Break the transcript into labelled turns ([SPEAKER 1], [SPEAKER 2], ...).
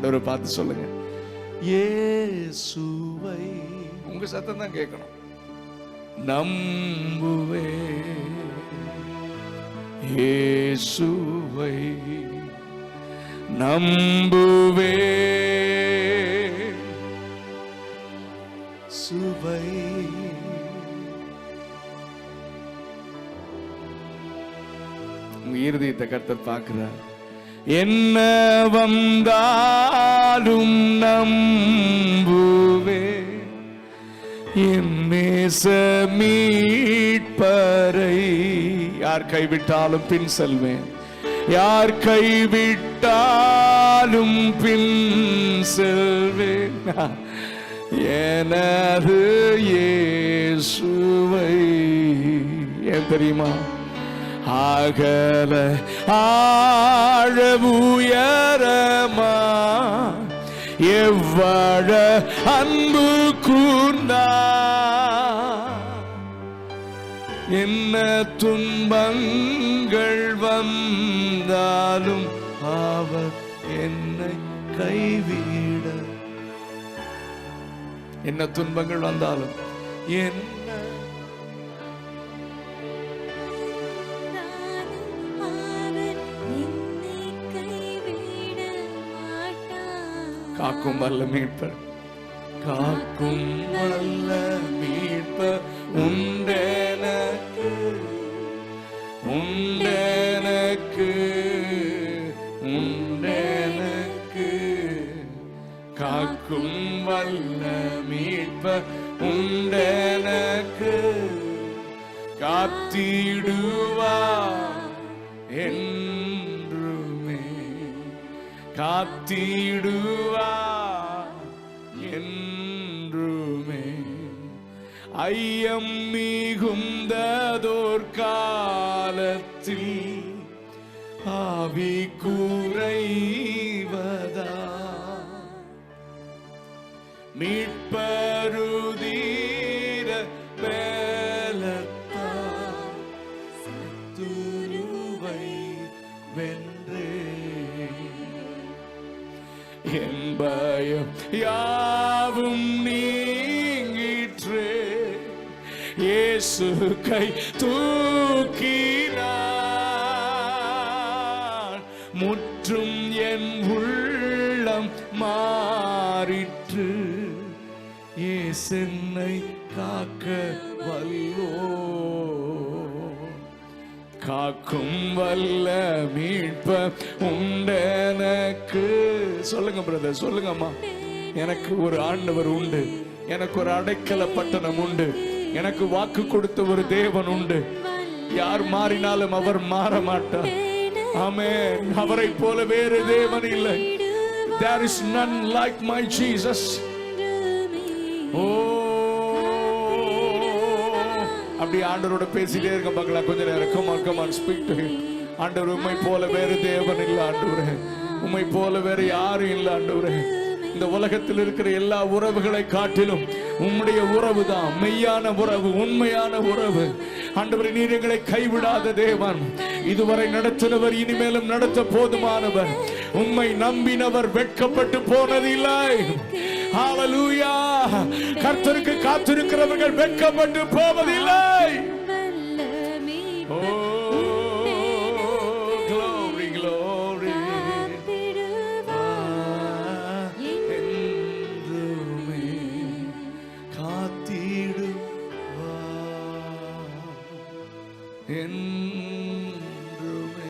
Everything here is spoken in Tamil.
[SPEAKER 1] ஆண்டவரை பார்த்து சொல்லுங்க, இயேசுவை. உங்க சத்தம் தான் கேட்கணும். நம்புவே இயேசுவை, நம்புவே சுவை. உங்க இருதயத்தை கர்த்தர் பார்க்கிறார். என்ன வந்தாலும் நம்புவே என் நேச மீட்பரை. யார் கைவிட்டாலும் பின் செல்வேன், யார் கைவிட்டாலும் பின் செல்வேன். எனது இயேசுவை. ஏன் தெரியுமா? அகல ஆழ உயரமா எவ்வள அன்பு கூர்ந்தா. என்ன துன்பங்கள் வந்தாலும் அவர் என்னை கைவிட. என்ன துன்பங்கள் வந்தாலும் என்ன காக்கும் வல்ல மீட்பர், காக்கும் வல்ல மீட்பர் உண்டெனக்கு, உண்டெனக்கு, உண்டெனக்கு. காக்கும் வல்ல மீட்பர் உண்டெனக்கு, காத்திடுவார் என்றுமே, காத்திடுவார் என்றுமே. ஐயம் மிகுந்ததோர் காலத்தில் ஆவி குறைவதா, மீட்பருதீர பலத்தால் சத்துருவை வென்றே. என் பயம் யாவும் நீங்கிற்றே, இயேசு கை தூக்கினார். முற்றும் என் உள்ளம் மாறிற்று, இயேசுனை காக்க வல்லோ. காக்கும் வல்ல மீட்ப உண்டெனக்கு. சொல்லுங்க பிரதர், சொல்லுங்க அம்மா. எனக்கு ஒரு ஆண்டவர் உண்டு, எனக்கு ஒரு அடைக்கல பட்டணம் உண்டு, எனக்கு வாக்கு கொடுத்த ஒரு தேவன் உண்டு. யார் மாறினாலும் அவர் மாற மாட்டார். ஆமென். அவரை போல வேறு தேவன் இல்லை. There is none like my Jesus. அப்படி ஆண்டவரோட பேசிட்டே இருக்க பார்க்கலாம் கொஞ்ச நேரம். Come on, come on, speak to him. ஆண்டவர், உம்மை போல வேறு தேவன் இல்லை ஆண்டவரே, உம்மை போல வேறு யாரும் இல்லை ஆண்டவரே. இந்த உலகத்தில் இருக்கிற எல்லா உறவுகளை காட்டிலும் உம்முடைய உறவு தான் மெய்யான உறவு, உண்மையான உறவு. ஆண்டவரே, நீர் எங்களை கைவிடாத தேவன், இதுவரை நடத்தினவர், இனிமேலும் நடத்த போதுமானவர். உம்மை நம்பினவர் வெட்கப்பட்டு போனதில்லை. ஹalleluya. கர்த்தருக்கு காத்திருக்கிறவர்கள் வெட்கப்பட்டு போவதில்லை. glory glory. என்றுமே காத்திடுவார்.